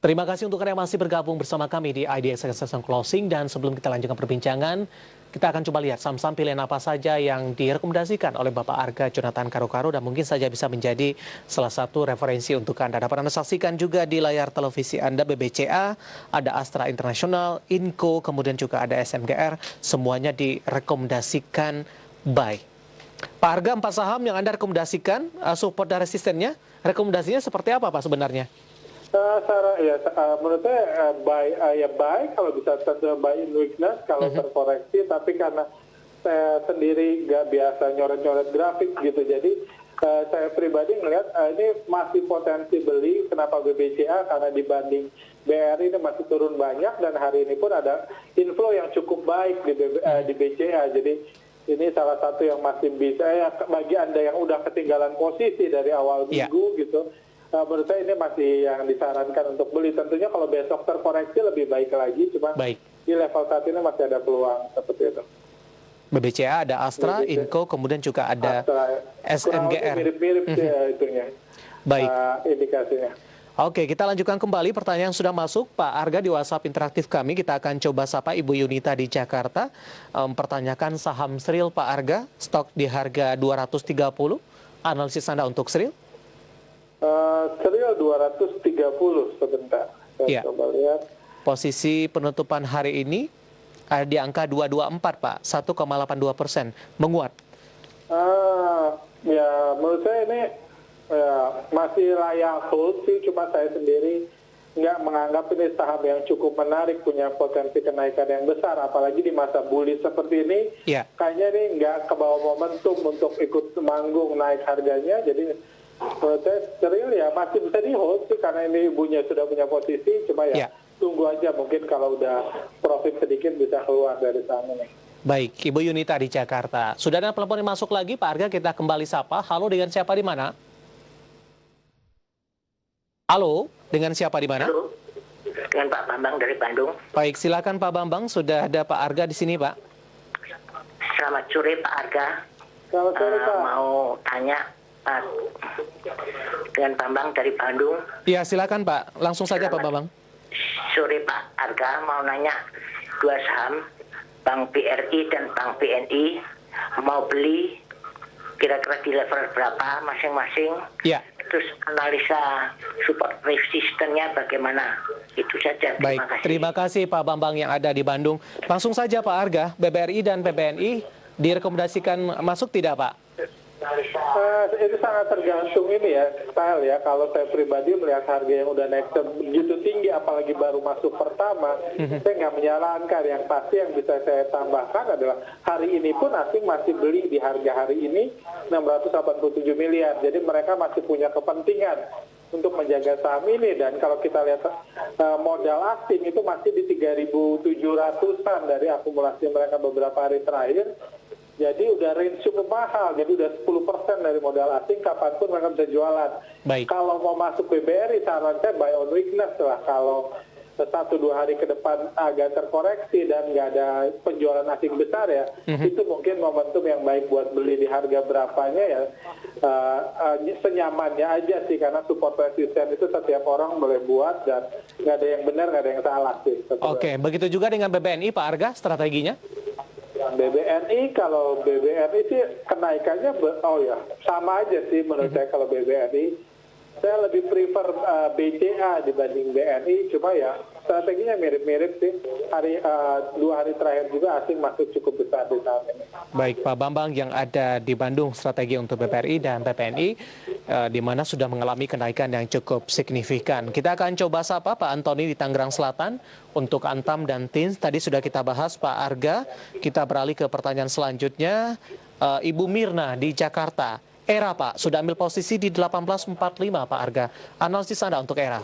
Terima kasih untuk Anda yang masih bergabung bersama kami di IDX Succession Closing. Dan sebelum kita lanjutkan perbincangan, kita akan coba lihat saham-saham pilihan apa saja yang direkomendasikan oleh Bapak Arga Jonathan Karukaro dan mungkin saja bisa menjadi salah satu referensi untuk Anda. Dapat Anda saksikan juga di layar televisi Anda BBCA, ada Astra International, Inco, kemudian juga ada SMGR. Semuanya direkomendasikan buy. Pak Arga, 4 saham yang Anda rekomendasikan, support dan resistennya, rekomendasinya seperti apa Pak sebenarnya? Menurut saya buy kalau bisa tentu buy in weakness kalau terkoreksi, tapi karena saya sendiri nggak biasa nyoret-nyoret grafik gitu, jadi saya pribadi melihat ini masih potensi beli. Kenapa BBCA? Karena dibanding BRI ini masih turun banyak dan hari ini pun ada inflow yang cukup baik di BCA. Jadi ini salah satu yang masih bisa bagi Anda yang udah ketinggalan posisi dari awal minggu gitu. Menurut saya ini masih yang disarankan untuk beli. Tentunya kalau besok terkoreksi lebih baik lagi, cuma di level saat ini masih ada peluang seperti itu. BBCA ada Astra, Inco, kemudian juga ada SMGR. Mirip-mirip itunya. Baik. Indikasinya. Oke, kita lanjutkan kembali pertanyaan yang sudah masuk Pak Arga di WhatsApp interaktif kami. Kita akan coba sapa Ibu Yunita di Jakarta. Pertanyakan saham Sril Pak Arga, stok di harga 230. Analisis Anda untuk Sril? Sril 230 sebentar. Saya coba lihat. Posisi penutupan hari ini ada di angka 224 Pak, 1,82%, menguat. Ya menurut saya ini masih layak hold sih, cuma saya sendiri nggak menganggap ini saham yang cukup menarik, punya potensi kenaikan yang besar, apalagi di masa bullish seperti ini. Kayaknya ini nggak kebawa momentum untuk ikut manggung naik harganya, jadi Sril ya masih bisa di hold sih karena ini ibunya sudah punya posisi, cuma tunggu aja, mungkin kalau udah profit sedikit bisa keluar dari saham ini. Baik, Ibu Yunita di Jakarta. Sudah ada telepon yang masuk lagi Pak Arga, kita kembali sapa. Halo, dengan siapa di mana? Halo, dengan siapa di mana? Halo, dengan Pak Bambang dari Bandung. Baik, silakan Pak Bambang, sudah ada Pak Arga di sini Pak. Selamat sore Pak Arga. Selamat sore Pak. Mau tanya Pak, dengan Bambang dari Bandung. Iya, silakan Pak. Langsung saja Pak Bambang. Sore Pak Arga, mau nanya 2 saham, Bank BRI dan Bank BNI, mau beli kira-kira di level berapa masing-masing? Iya. Terus analisa support resistennya bagaimana? Itu saja. Baik, terima kasih Pak Bambang yang ada di Bandung. Langsung saja Pak Arga, BBRI dan PBNI direkomendasikan masuk tidak Pak? Itu sangat tergantung ini ya, style ya. Kalau saya pribadi melihat harga yang udah naik begitu tinggi, apalagi baru masuk pertama, saya nggak menyarankan. Yang pasti yang bisa saya tambahkan adalah hari ini pun asing masih beli di harga hari ini 687 miliar. Jadi mereka masih punya kepentingan untuk menjaga saham ini. Dan kalau kita lihat modal asing itu masih di 3.700-an dari akumulasi mereka beberapa hari terakhir. Jadi udah range cukup mahal, jadi udah 10% dari modal asing, kapanpun mereka bisa jualan. Baik. Kalau mau masuk BBRI, saran saya buy on weakness lah. Kalau 1-2 hari ke depan agak terkoreksi dan nggak ada penjualan asing besar ya, itu mungkin momentum yang baik buat beli di harga berapanya ya. Senyamannya aja sih, karena support resisten itu setiap orang boleh buat dan nggak ada yang benar, nggak ada yang salah sih. Oke, begitu juga dengan BBNI Pak Arga, strateginya? BBNI, kalau BBNI sih kenaikannya sama aja sih menurut saya. Kalau BBNI saya lebih prefer BCA dibanding BNI, cuma ya strateginya mirip-mirip sih. 2 hari terakhir juga asing masuk cukup besar di saham ini. Baik, Pak Bambang yang ada di Bandung, strategi untuk BBRI dan PPNI di mana sudah mengalami kenaikan yang cukup signifikan. Kita akan coba sapa Pak Antoni di Tangerang Selatan untuk Antam dan Tins. Tadi sudah kita bahas Pak Arga. Kita beralih ke pertanyaan selanjutnya. Ibu Mirna di Jakarta. ERA Pak, sudah ambil posisi di 1845 Pak Arga. Analisis Anda untuk ERA?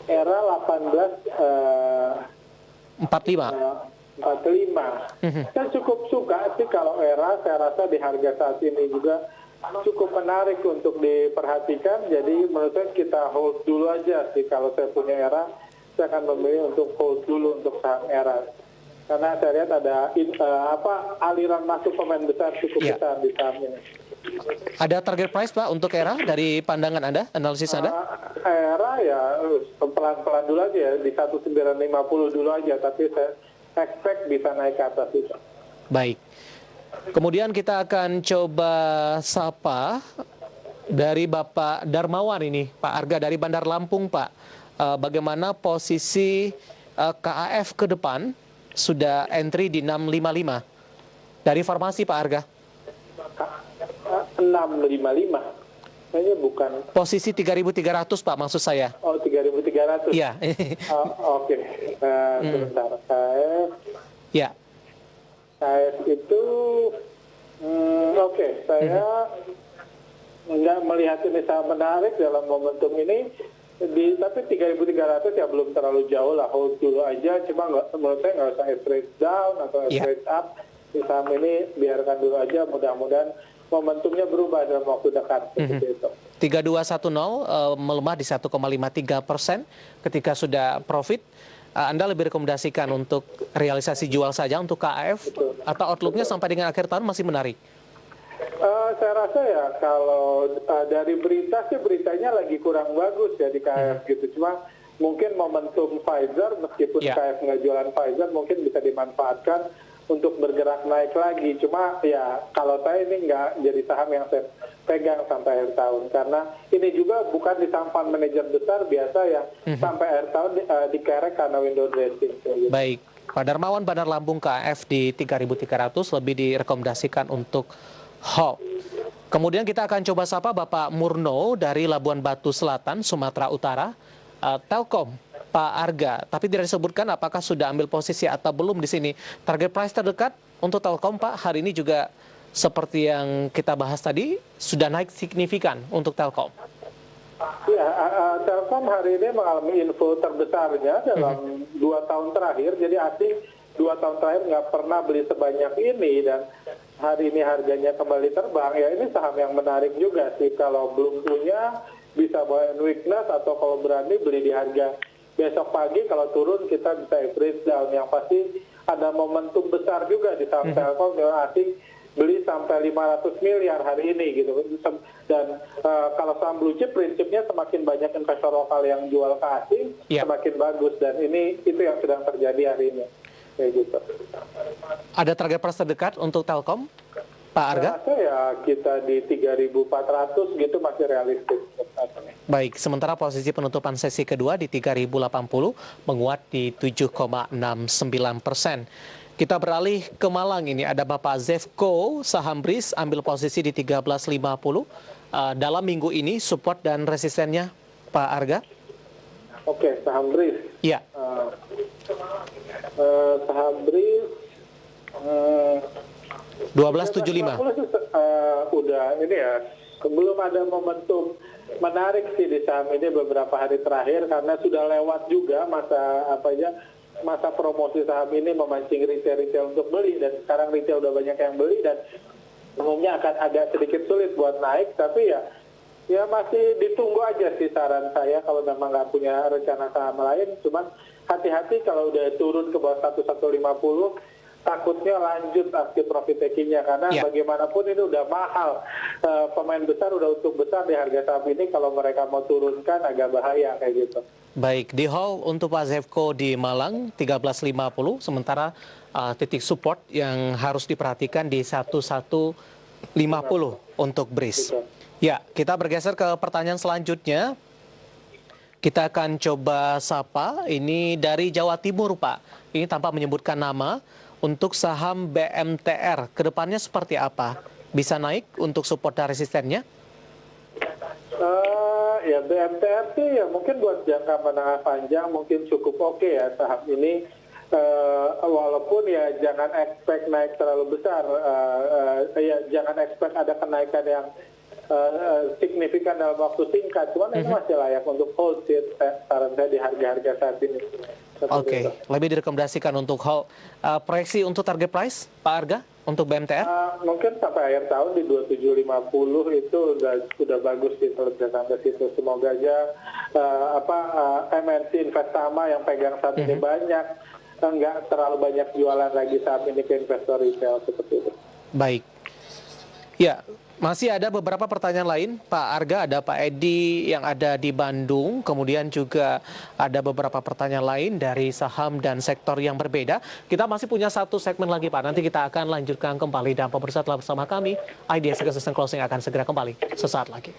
ERA 1845. Saya cukup suka sih kalau ERA. Saya rasa di harga saat ini juga cukup menarik untuk diperhatikan. Jadi menurut saya kita hold dulu aja sih. Kalau saya punya ERA, saya akan memilih untuk hold dulu untuk saham ERA. Karena saya lihat ada aliran masuk pemain besar cukup Iya. besar di saham ini. Ada target price Pak untuk ERA dari pandangan Anda, analisis Anda? Era ya pelan-pelan dulu aja ya, di 1950 dulu aja, tapi saya expect bisa naik ke atas itu. Baik. Kemudian kita akan coba sapa dari Bapak Darmawan ini, Pak Arga dari Bandar Lampung, Pak. Bagaimana posisi KAF ke depan? Sudah entry di 655. Dari farmasi Pak Arga. 655. Kayaknya bukan. Posisi 3.300 Pak maksud saya. Oh, 3.300. Iya. Oke. Sebentar. KF. Ya. KF itu oke. Saya nggak melihat ini sangat menarik dalam momentum ini. Tapi 3.300 ya belum terlalu jauh lah, hold dulu aja. Cuma menurut saya nggak usah average down atau average up. Di saham ini biarkan dulu aja, mudah-mudahan momentumnya berubah dalam waktu dekat. Seperti itu. 3210 melemah di 1,53% ketika sudah profit. Anda lebih rekomendasikan untuk realisasi jual saja untuk KAF atau outlook-nya sampai dengan akhir tahun masih menarik? Saya rasa ya kalau dari berita sih beritanya lagi kurang bagus ya di KF gitu. Cuma mungkin momentum Pfizer meskipun KF nggak jualan Pfizer mungkin bisa dimanfaatkan untuk bergerak naik lagi. Cuma ya kalau saya ini nggak jadi saham yang saya pegang sampai akhir tahun karena ini juga bukan di saham fund manager besar biasa yang sampai akhir tahun dikerek karena window dressing. Gitu. Baik, Pak Darmawan Bandar Lampung KAF di 3.300 lebih direkomendasikan untuk hold. Kemudian kita akan coba sapa Bapak Murno dari Labuan Batu Selatan, Sumatera Utara. Telkom, Pak Arga, tapi tidak disebutkan apakah sudah ambil posisi atau belum di sini. Target price terdekat untuk Telkom, Pak, hari ini juga seperti yang kita bahas tadi, sudah naik signifikan untuk Telkom. Ya, Telkom hari ini mengalami info terbesarnya dalam 2 tahun terakhir. Jadi asing 2 tahun terakhir nggak pernah beli sebanyak ini dan hari ini harganya kembali terbang. Ya ini saham yang menarik juga sih. Kalau belum punya bisa buy and weakness atau kalau berani beli di harga besok pagi. Kalau turun kita bisa average down. Yang pasti ada momentum besar juga di saham Telkom yang asing beli sampai 500 miliar hari ini gitu. Dan kalau saham blue chip prinsipnya semakin banyak investor lokal yang jual ke asing semakin bagus dan itu yang sedang terjadi hari ini. Kayak gitu. Ada target price terdekat untuk Telkom, Pak Arga? Saya rasa ya kita di 3.400 gitu masih realistis. Baik, sementara posisi penutupan sesi kedua di 3.080 menguat di 7,69%. Kita beralih ke Malang ini, ada Bapak Zefco, saham BRIS, ambil posisi di 13.50. Dalam minggu ini support dan resistennya, Pak Arga? Oke, saham BRIS. Iya. Saham BRIS 12.75. Udah ini ya, belum ada momentum menarik sih di saham ini beberapa hari terakhir karena sudah lewat juga masa promosi saham ini memancing retail untuk beli dan sekarang retail udah banyak yang beli dan umumnya akan agak sedikit sulit buat naik tapi ya masih ditunggu aja sih saran saya kalau memang nggak punya rencana saham lain. Cuman hati-hati kalau udah turun ke bawah 1150 takutnya lanjut aksi profit taking-nya karena bagaimanapun ini udah mahal. Pemain besar udah untung besar di harga saham ini kalau mereka mau turunkan agak bahaya kayak gitu. Baik, di hold untuk Pak Zefco di Malang 13.50, sementara titik support yang harus diperhatikan di 1150 untuk BRIS. Ya, kita bergeser ke pertanyaan selanjutnya. Kita akan coba sapa, ini dari Jawa Timur Pak. Ini tanpa menyebutkan nama. Untuk saham BMTR, kedepannya seperti apa? Bisa naik untuk support dan resistennya? Ya BMTR sih ya mungkin buat jangka menengah panjang mungkin cukup oke ya saham ini. Walaupun ya jangan expect naik terlalu besar. Ya jangan expect ada kenaikan yang signifikan dalam waktu singkat. Cuman ini masih layak untuk hold sih saran saya di harga-harga saat ini. Oke, lebih direkomendasikan untuk hold. Proyeksi untuk target price, Pak Arga, untuk BMTR? Mungkin sampai akhir tahun di 2750 itu sudah bagus sih kalau bisa sampai situ. Semoga aja MNC Investama yang pegang saat ini banyak nggak terlalu banyak jualan lagi saat ini ke investor retail seperti itu. Baik. Ya, masih ada beberapa pertanyaan lain, Pak Arga. Ada Pak Edi yang ada di Bandung, kemudian juga ada beberapa pertanyaan lain dari saham dan sektor yang berbeda. Kita masih punya satu segmen lagi, Pak. Nanti kita akan lanjutkan kembali dan pemirsa telah bersama kami. IDX Assistant Closing akan segera kembali sesaat lagi.